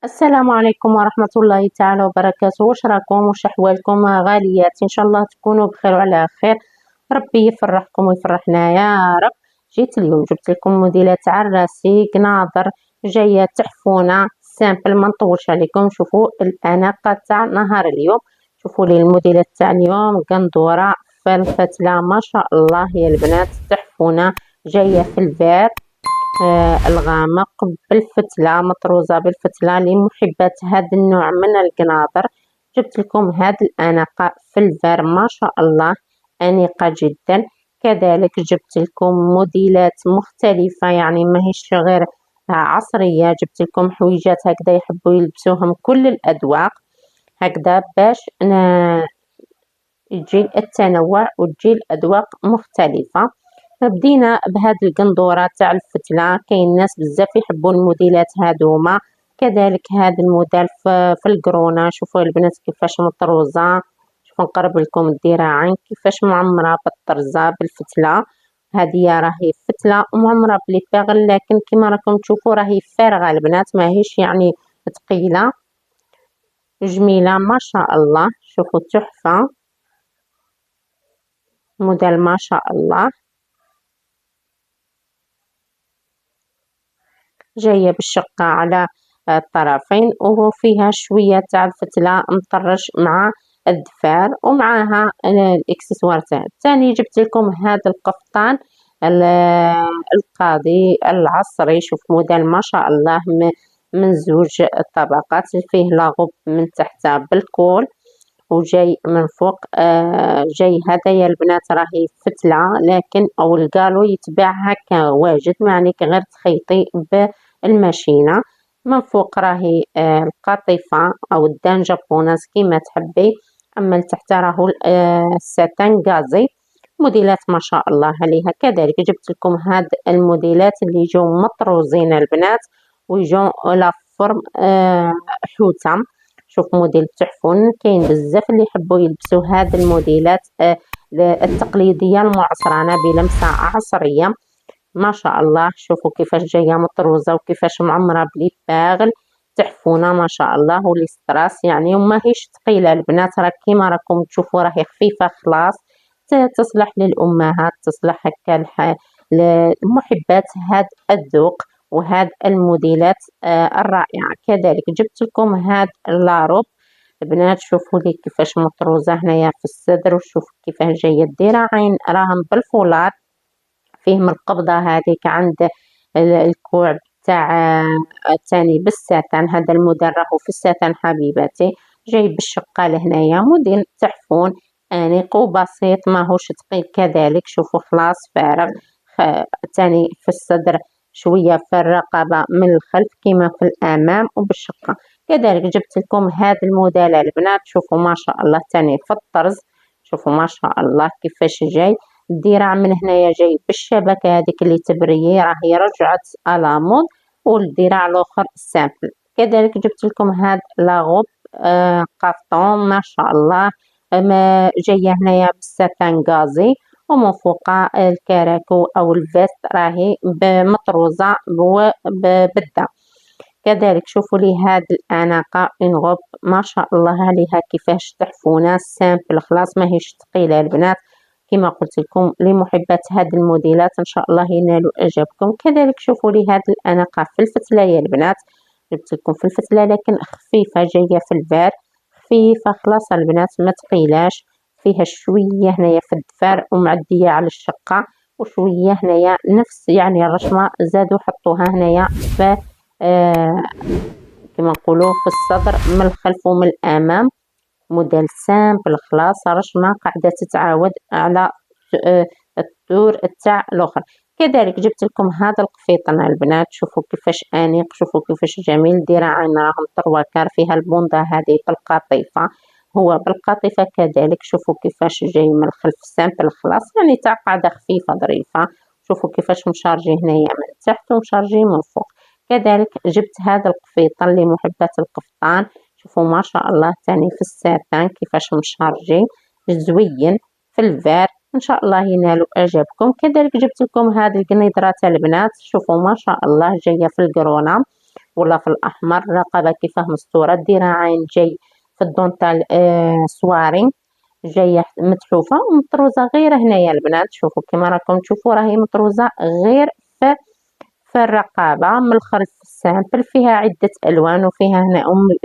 السلام عليكم ورحمة الله تعالى وبركاته. واش راكم؟ واش احوالكم غاليات؟ ان شاء الله تكونوا بخير وعلى خير. ربي يفرحكم ويفرحنا يا رب. جيت اليوم جبت لكم موديلات عراسي ناظر جايه تحفونه سامبل، ما نطولش عليكم. شوفوا الاناقه تاع نهار اليوم، شوفوا لي الموديلات تاع اليوم قندوره فلفتله ما شاء الله يا البنات تحفونه، جايه في الفير الغامق بالفتلة، مطروزة بالفتلة. لمحبات هذا النوع من القناطر جبت لكم هذه الأناقة في الفار ما شاء الله أنيقة جدا. كذلك جبت لكم موديلات مختلفة، يعني ماهيش غير عصرية. جبت لكم حويجات هكذا يحبوا يلبسوهم كل الأذواق هكذا باش يجي التنوع وتجي الأذواق مختلفة. بدينا بهاد القندورة تاع الفتلة، كاين ناس بزاف يحبوا الموديلات هادوما. كذلك هذا الموديل في القرونة، شوفوا البنات كيفاش مطروزة، شوفوا نقرب لكم الذراعين كيفاش معمرة بالطرزة بالفتلة. هذه راهي فتلة ومعمرة بلي باغل، لكن كما راكم تشوفوا راهي فارغة البنات، ماهيش يعني ثقيلة، جميلة ما شاء الله. شوفوا تحفة، موديل ما شاء الله، جاية بالشقة على الطرفين وفيها شوية تاع الفتلة مطرش مع الدفار ومعها الاكسسوار تاعها. ثاني جبت لكم هذا القفطان القاضي العصري، شوف موديل ما شاء الله من زوج طبقات، فيه لاغوب من تحت بالكول وجاي من فوق جاي هذا يا البنات راهي فتلة، لكن او القالو يتباع هكا واجد، يعني غير تخيطي بالماشينة. من فوق راهي القطيفة او الدان جابوناز كيما تحبي، اما لتحت راهو الساتان غازي. موديلات ما شاء الله عليها. كذلك جبت لكم هاد الموديلات اللي يجوا مطروزين البنات ويجوا لا فورم حوتة. شوف موديل تحفون، كاين بزاف اللي يحبوا يلبسوا هاد الموديلات التقليدية المعصرة بلمسة عصرية ما شاء الله. شوفوا كيفاش جاية مطروزة وكيفاش معمرة بلي باغل، تحفونة ما شاء الله. وليستراس يعني وماهيش ثقيلة البنات، راه كيما راكم تشوفوا راهي خفيفة خلاص، تصلح للأمهات، تصلح هكا لمحبات هاد الذوق وهاد الموديلات الرائعة. كذلك جبت لكم هاد لاروب البنات، شوفوا لي كيفاش مطروزة هنايا في الصدر، وشوفوا كيفاش جاية الذراعين راهم بالفولار، فيه من القبضة هذيك عند الكوع تاع الثاني بالساتان. هذا الموديل راهو في الساتان حبيباتي، جاي بالشقة لهنايا، موديل تحفون انيق وبسيط ماهوش ثقيل. كذلك شوفوا خلاص فارغ تاني في الصدر شوية في الرقبة من الخلف كما في الأمام وبالشقة. كذلك جبت لكم هذا الموديل البنات، شوفوا ما شاء الله تاني في الطرز، شوفوا ما شاء الله كيفاش جاي الذراع من هنايا جاي بالشبكة هذيك اللي تبريي راهي رجعت الامود، والذراع الاخر سامبل. كذلك جبت لكم هاد لاغوب قافطون ما شاء الله، جاية هنايا بالساتان غازي، ومن فوق الكراكو او الفيست راهي مطروزة بالدم. كذلك شوفوا لي هاد الاناقة انغوب ما شاء الله عليها كيفاش تحفونة سامبل خلاص ماهيش ثقيلة البنات. كما قلت لكم لمحبات هاد الموديلات ان شاء الله ينالوا اعجابكم. كذلك شوفوا لي هاد الاناقة في الفتلة يا البنات، جبت لكم في الفتلة لكن خفيفة، جاية في الفار خفيفة خلاص البنات ما تقيلاش، فيها شوية هنايا في الدفار ومعدية على الشقة، وشوية هنايا نفس يعني الرشمة زادوا حطوها هنايا في كما نقولوا في الصدر من الخلف ومن الامام. موديل سامبل خلاص رشمة قاعدة تتعاود على الدور تاع الاخر. كذلك جبت لكم هذا القفيطان البنات، شوفوا كيفاش انيق، شوفوا كيفاش جميل، ذراعين راهم طروكار، فيها البوندة هذه بالقطيفة، هو بالقطيفة كذلك. شوفوا كيفاش جاي من الخلف سامبل خلاص، يعني تاع قاعدة خفيفة ظريفة. شوفوا كيفاش مشارجي هنايا من تحت ومشارجي من فوق. كذلك جبت هذا القفيطان لمحبات القفطان، شوفوا ما شاء الله تاني في الساتان كيفاش مشارجي زوين في الفار، ان شاء الله ينالوا اعجابكم. كذلك جبت لكم هذه القنيدرة تاع البنات، شوفوا ما شاء الله جايه في القرونه ولا في الأحمر. الرقبة كيفاه مستورة، الذراعين جاي في الدونتال سواري، جاية متحوفة ومطروزة غير هنايا البنات. شوفوا كيما راكم تشوفوا راهي مطروزة غير في الرقبة من الخلف سامبل، فيها عدة ألوان وفيها هنا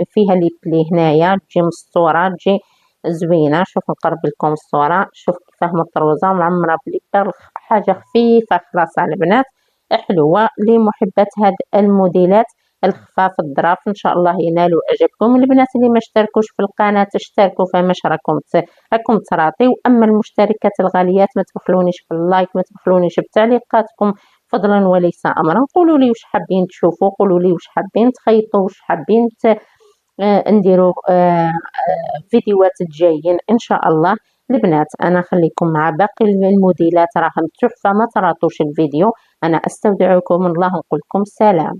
فيها لي بلي هنايا تجي مستورة تجي زوينة. شوف نقرب لكم الصورة، شوف كيفاه مطروزة ومعمرة بليكر، حاجة خفيفة خلاص على البنات، حلوة لمحبات هاد الموديلات الخفاف الظراف. ان شاء الله ينالوا اعجابكم. البنات اللي ما اشتركوش في القناة اشتركوا، فماش راكم تراطيو. اما المشتركات الغاليات ما تبخلونيش في اللايك، ما تبخلونيش بتعليقاتكم فضلا وليس امرا. قولوا لي واش حابين تشوفوا، قولوا لي واش حابين تخيطوا، واش حابين نديروا فيديوهات جايين ان شاء الله. البنات انا خليكم مع باقي الموديلات راهم تحفه، ما تراطوش الفيديو. انا استودعكم الله، نقول لكم سلام.